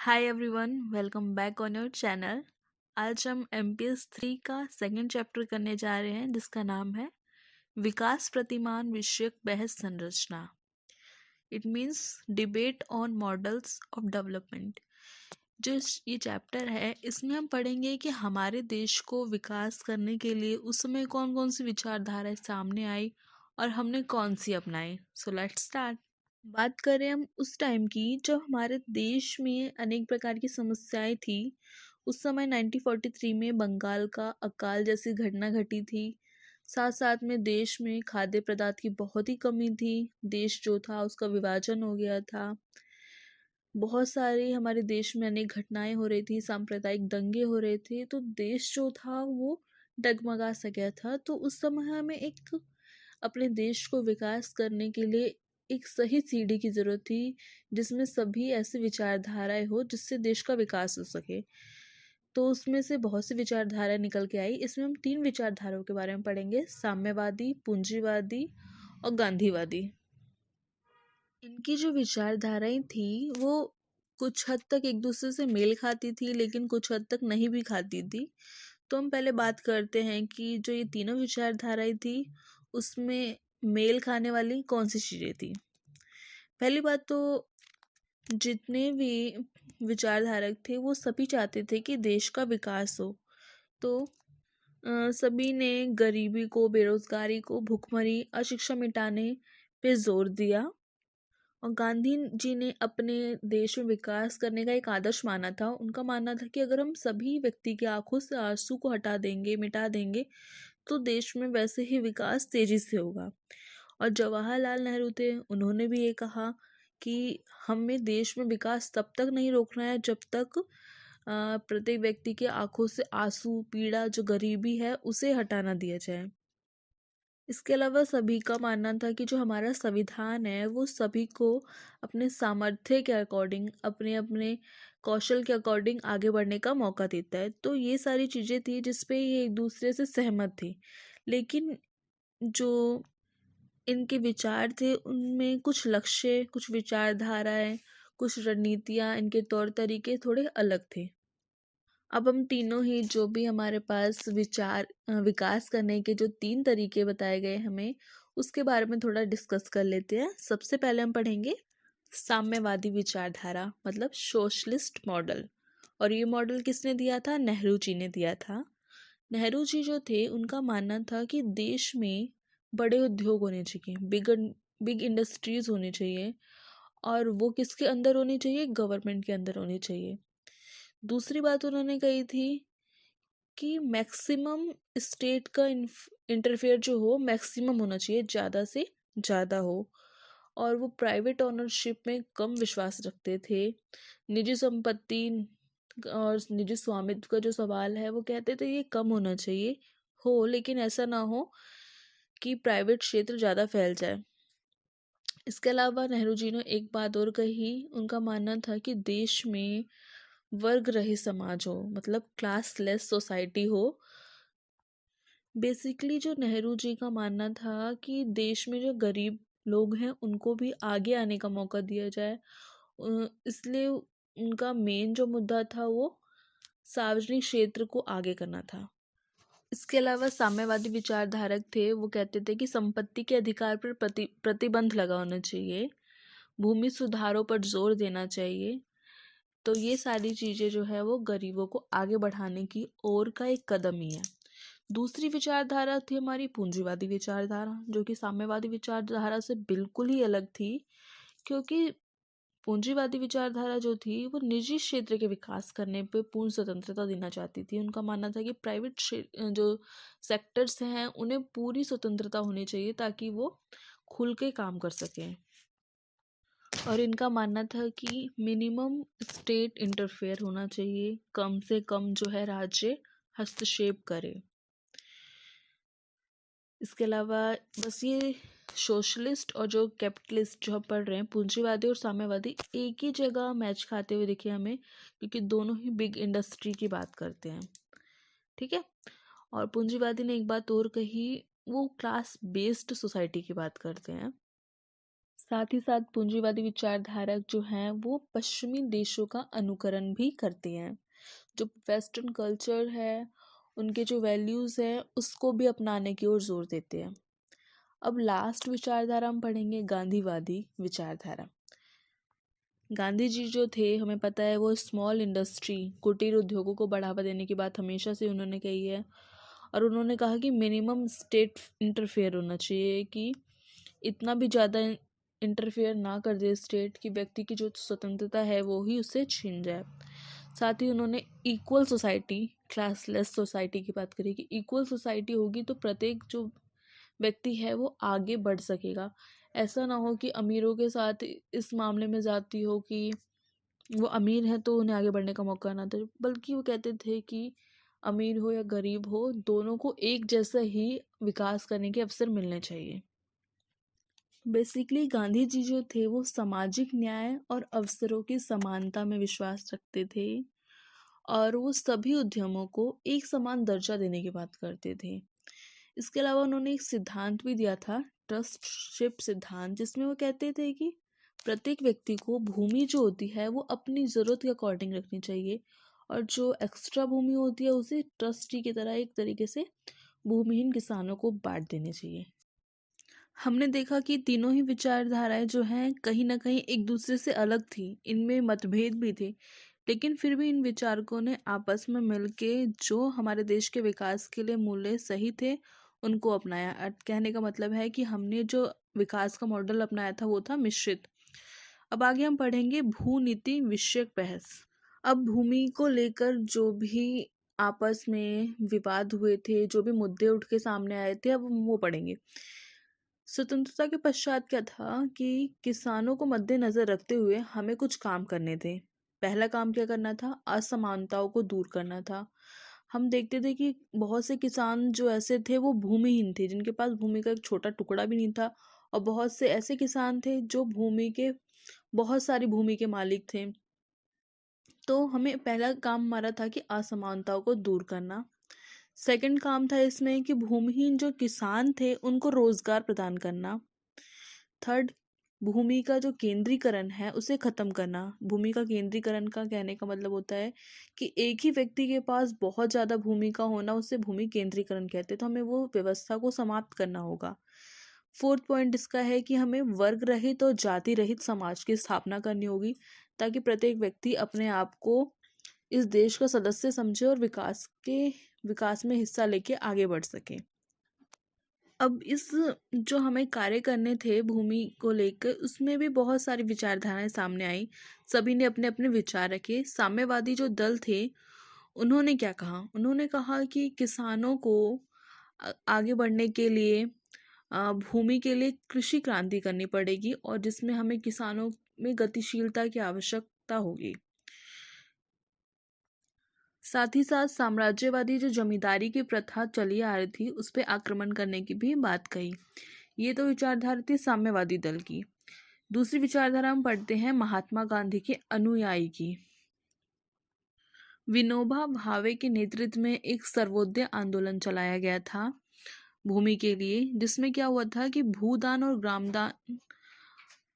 Hi everyone, welcome back on your channel. आज हम MPS 3 का सेकंड चैप्टर करने जा रहे हैं जिसका नाम है विकास प्रतिमान विषयक बहस संरचना। It means debate on models of development. ये चैप्टर है, इसमें हम पढ़ेंगे कि हमारे देश को विकास करने के लिए उस समय कौन कौन सी विचारधाराएं सामने आई और हमने कौन सी अपनाई। So let's start. बात करें हम उस टाइम की जब हमारे देश में अनेक प्रकार की समस्याएं थी। उस समय 1943 में बंगाल का अकाल जैसी घटना घटी थी। साथ साथ में देश में खाद्य पदार्थ की बहुत ही कमी थी। देश जो था उसका विभाजन हो गया था। बहुत सारी हमारे देश में अनेक घटनाएं हो रही थी, सांप्रदायिक दंगे हो रहे थे, तो देश जो था वो डगमगा सा गया था। तो उस समय हमें एक अपने देश को विकास करने के लिए एक सही सीढ़ी की जरूरत थी जिसमें सभी ऐसी विचारधाराएं हो जिससे देश का विकास हो सके। तो उसमें से बहुत सी विचारधाराएं निकल के आई। इसमें हम 3 विचारधाराओं के बारे में पढ़ेंगे, साम्यवादी, पूंजीवादी और गांधीवादी। इनकी जो विचारधाराएं थी वो कुछ हद तक एक दूसरे से मेल खाती थी लेकिन कुछ हद तक नहीं भी खाती थी। तो हम पहले बात करते हैं कि जो ये तीनों विचारधाराएं थी उसमें मेल खाने वाली कौन सी चीज़ें थी। पहली बात तो जितने भी विचारधारक थे वो सभी चाहते थे कि देश का विकास हो। तो सभी ने गरीबी को, बेरोजगारी को, भुखमरी, अशिक्षा मिटाने पे जोर दिया। और गांधी जी ने अपने देश में विकास करने का एक आदर्श माना था। उनका मानना था कि अगर हम सभी व्यक्ति की आंखों से आंसू को हटा देंगे, मिटा देंगे, तो देश में वैसे ही विकास तेजी से होगा। और जवाहरलाल नेहरू थे, उन्होंने भी ये कहा कि हमें देश में विकास तब तक नहीं रोकना है जब तक प्रत्येक व्यक्ति की आंखों से आंसू, पीड़ा, जो गरीबी है उसे हटा ना दिया जाए। इसके अलावा सभी का मानना था कि जो हमारा संविधान है वो सभी को अपने सामर्थ्य के अकॉर्डिंग, अपने अपने कौशल के अकॉर्डिंग आगे बढ़ने का मौका देता है। तो ये सारी चीज़ें थी जिसपे ये एक दूसरे से सहमत थी। लेकिन जो इनके विचार थे उनमें कुछ लक्ष्य, कुछ विचारधाराएं, कुछ रणनीतियाँ, इनके तौर तरीके थोड़े अलग थे। अब हम तीनों ही जो भी हमारे पास विकास करने के जो 3 तरीके बताए गए हमें, उसके बारे में थोड़ा डिस्कस कर लेते हैं। सबसे पहले हम पढ़ेंगे साम्यवादी विचारधारा, मतलब सोशलिस्ट मॉडल। और ये मॉडल किसने दिया था? नेहरू जी ने दिया था। नेहरू जी जो थे उनका मानना था कि देश में बड़े उद्योग होने चाहिए, बिग बिग इंडस्ट्रीज होनी चाहिए। और वो किसके अंदर होनी चाहिए? गवर्नमेंट के अंदर होनी चाहिए। दूसरी बात उन्होंने कही थी कि मैक्सिमम स्टेट का इंटरफेयर जो हो मैक्सिमम होना चाहिए, ज़्यादा से ज़्यादा हो। और वो प्राइवेट ओनरशिप में कम विश्वास रखते थे। निजी संपत्ति और निजी स्वामित्व का जो सवाल है वो कहते थे ये कम होना चाहिए, हो लेकिन ऐसा ना हो कि प्राइवेट क्षेत्र ज़्यादा फैल जाए। इसके अलावा नेहरू जी ने एक बात और कही। उनका मानना था कि देश में वर्ग रहित समाज हो, मतलब क्लासलेस सोसाइटी हो। बेसिकली जो नेहरू जी का मानना था कि देश में जो गरीब लोग हैं उनको भी आगे आने का मौका दिया जाए। इसलिए उनका मेन जो मुद्दा था वो सार्वजनिक क्षेत्र को आगे करना था। इसके अलावा साम्यवादी विचारधारक थे, वो कहते थे कि संपत्ति के अधिकार पर प्रतिबंध लगा होना चाहिए, भूमि सुधारों पर जोर देना चाहिए। तो ये सारी चीज़ें जो है वो गरीबों को आगे बढ़ाने की ओर का एक कदम ही है। दूसरी विचारधारा थी हमारी पूंजीवादी विचारधारा, जो कि साम्यवादी विचारधारा से बिल्कुल ही अलग थी। क्योंकि पूंजीवादी विचारधारा जो थी वो निजी क्षेत्र के विकास करने पे पूर्ण स्वतंत्रता देना चाहती थी। उनका मानना था कि प्राइवेट जो सेक्टर्स हैं उन्हें पूरी स्वतंत्रता होनी चाहिए ताकि वो खुल के काम कर सकें। और इनका मानना था कि मिनिमम स्टेट इंटरफेयर होना चाहिए, कम से कम जो है राज्य हस्तक्षेप करे। इसके अलावा बस ये सोशलिस्ट और जो कैपिटलिस्ट जो हम पढ़ रहे हैं, पूंजीवादी और साम्यवादी, एक ही जगह मैच खाते हुए दिखे हमें, क्योंकि दोनों ही बिग इंडस्ट्री की बात करते हैं। ठीक है। और पूंजीवादी ने एक बात और कही, वो क्लास बेस्ड सोसाइटी की बात करते हैं। साथ ही साथ पूंजीवादी विचारधारक जो हैं वो पश्चिमी देशों का अनुकरण भी करते हैं। जो वेस्टर्न कल्चर है, उनके जो वैल्यूज़ हैं उसको भी अपनाने की ओर जोर देते हैं। अब लास्ट विचारधारा हम पढ़ेंगे गांधीवादी विचारधारा। गांधी जी जो थे, हमें पता है वो स्मॉल इंडस्ट्री, कुटीर उद्योगों को बढ़ावा देने की बात हमेशा से उन्होंने कही है। और उन्होंने कहा कि मिनिमम स्टेट इंटरफेयर होना चाहिए, कि इतना भी ज़्यादा इंटरफेयर ना कर दे स्टेट कि व्यक्ति की जो स्वतंत्रता है वो ही उससे छीन जाए। साथ ही उन्होंने इक्वल सोसाइटी, क्लासलेस सोसाइटी की बात करी कि इक्वल सोसाइटी होगी तो प्रत्येक जो व्यक्ति है वो आगे बढ़ सकेगा। ऐसा ना हो कि अमीरों के साथ इस मामले में जाती हो कि वो अमीर है तो उन्हें आगे बढ़ने का मौका ना दे, बल्कि वो कहते थे कि अमीर हो या गरीब हो, दोनों को एक जैसा ही विकास करने के अवसर मिलने चाहिए। बेसिकली गांधी जी जो थे वो सामाजिक न्याय और अवसरों की समानता में विश्वास रखते थे, और वो सभी उद्यमों को एक समान दर्जा देने की बात करते थे। इसके अलावा उन्होंने एक सिद्धांत भी दिया था, ट्रस्टशिप सिद्धांत, जिसमें वो कहते थे कि प्रत्येक व्यक्ति को भूमि जो होती है वो अपनी ज़रूरत के अकॉर्डिंग रखनी चाहिए, और जो एक्स्ट्रा भूमि होती है उसे ट्रस्टी की तरह एक तरीके से भूमिहीन किसानों को बांट देनी चाहिए। हमने देखा कि तीनों ही विचारधाराएं जो हैं कहीं ना कहीं एक दूसरे से अलग थी, इनमें मतभेद भी थे, लेकिन फिर भी इन विचारकों ने आपस में मिलके जो हमारे देश के विकास के लिए मूल्य सही थे उनको अपनाया। कहने का मतलब है कि हमने जो विकास का मॉडल अपनाया था वो था मिश्रित। अब आगे हम पढ़ेंगे भूनीति विषयक बहस। अब भूमि को लेकर जो भी आपस में विवाद हुए थे, जो भी मुद्दे उठ के सामने आए थे, अब हम वो पढ़ेंगे। स्वतंत्रता के पश्चात क्या था कि किसानों को मद्देनजर रखते हुए हमें कुछ काम करने थे। पहला काम क्या करना था? असमानताओं को दूर करना था। हम देखते थे कि बहुत से किसान जो ऐसे थे वो भूमिहीन थे, जिनके पास भूमि का एक छोटा टुकड़ा भी नहीं था, और बहुत से ऐसे किसान थे जो भूमि के बहुत सारी भूमि के मालिक थे। तो हमें पहला काम हमारा था कि असमानताओं को दूर करना। सेकंड काम था इसमें कि भूमिहीन जो किसान थे उनको रोजगार प्रदान करना। थर्ड, भूमि का जो केंद्रीकरण है उसे खत्म करना। भूमि का केंद्रीकरण का कहने का मतलब होता है कि एक ही व्यक्ति के पास बहुत ज़्यादा भूमि का होना, उसे भूमि केंद्रीकरण कहते हैं। तो हमें वो व्यवस्था को समाप्त करना होगा। फोर्थ पॉइंट इसका है कि हमें वर्ग रहित और जाति रहित समाज की स्थापना करनी होगी, ताकि प्रत्येक व्यक्ति अपने आप को इस देश का सदस्य समझे और विकास में हिस्सा लेके आगे बढ़ सके। अब इस जो हमें कार्य करने थे भूमि को लेकर, उसमें भी बहुत सारी विचारधाराएं सामने आई। सभी ने अपने अपने विचार रखे। साम्यवादी जो दल थे उन्होंने क्या कहा? उन्होंने कहा कि किसानों को आगे बढ़ने के लिए भूमि के लिए कृषि क्रांति करनी पड़ेगी, और जिसमें हमें किसानों में गतिशीलता की आवश्यकता होगी। साथ ही साथ साम्राज्यवादी जो जमींदारी की प्रथा चली आ रही थी उस पर आक्रमण करने की भी बात कही। ये तो विचारधारा थी साम्यवादी दल की। दूसरी विचारधारा हम पढ़ते हैं महात्मा गांधी के अनुयायी की। विनोबा भावे के नेतृत्व में एक सर्वोदय आंदोलन चलाया गया था भूमि के लिए, जिसमें क्या हुआ था कि भूदान और ग्रामदान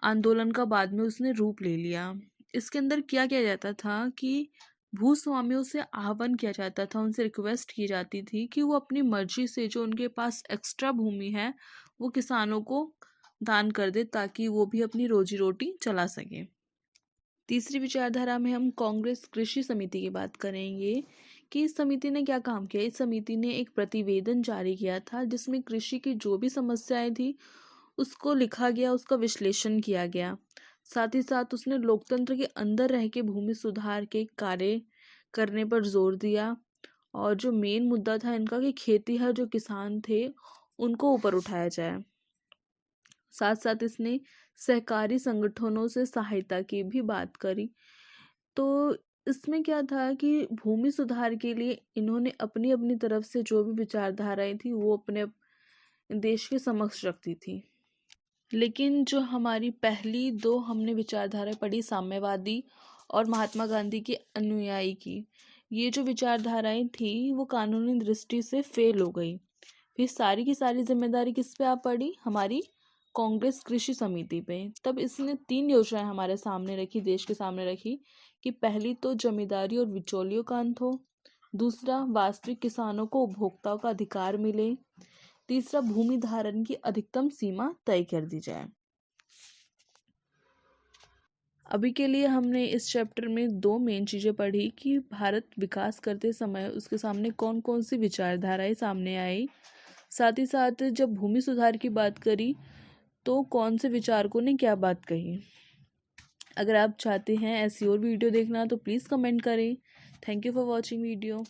आंदोलन का बाद में उसने रूप ले लिया। इसके अंदर क्या किया जाता था कि भूस्वामियों से आह्वान किया जाता था, उनसे रिक्वेस्ट की जाती थी कि वो अपनी मर्जी से जो उनके पास एक्स्ट्रा भूमि है वो किसानों को दान कर दे, ताकि वो भी अपनी रोजी रोटी चला सके। तीसरी विचारधारा में हम कांग्रेस कृषि समिति की बात करेंगे कि इस समिति ने क्या काम किया। इस समिति ने एक प्रतिवेदन जारी किया था जिसमें कृषि की जो भी समस्याएं थी उसको लिखा गया, उसका विश्लेषण किया गया। साथ ही साथ उसने लोकतंत्र के अंदर रह के भूमि सुधार के कार्य करने पर जोर दिया, और जो मेन मुद्दा था इनका कि खेतीहर जो किसान थे उनको ऊपर उठाया जाए। साथ साथ इसने सहकारी संगठनों से सहायता की भी बात करी। तो इसमें क्या था कि भूमि सुधार के लिए इन्होंने अपनी अपनी तरफ से जो भी विचारधाराएं थी वो अपने देश के समक्ष रखती थी। लेकिन जो हमारी पहली दो हमने विचारधारा पढ़ी, साम्यवादी और महात्मा गांधी के अनुयायी की, ये जो विचारधाराएं थी वो कानूनी दृष्टि से फेल हो गई। फिर सारी की सारी जिम्मेदारी किस पे आ पड़ी? हमारी कांग्रेस कृषि समिति पे। तब इसने 3 योजनाएं हमारे सामने रखी, देश के सामने रखी कि पहली तो जमींदारी और बिचौलियों का अंत हो, दूसरा वास्तविक किसानों को उपभोक्ताओं का अधिकार मिले, तीसरा भूमि धारण की अधिकतम सीमा तय कर दी जाए। अभी के लिए हमने इस चैप्टर में 2 मेन चीज़ें पढ़ी कि भारत विकास करते समय उसके सामने कौन कौन सी विचारधाराएं सामने आई, साथ ही साथ जब भूमि सुधार की बात करी तो कौन से विचारकों ने क्या बात कही। अगर आप चाहते हैं ऐसी और वीडियो देखना तो प्लीज़ कमेंट करें। Thank you for watching video.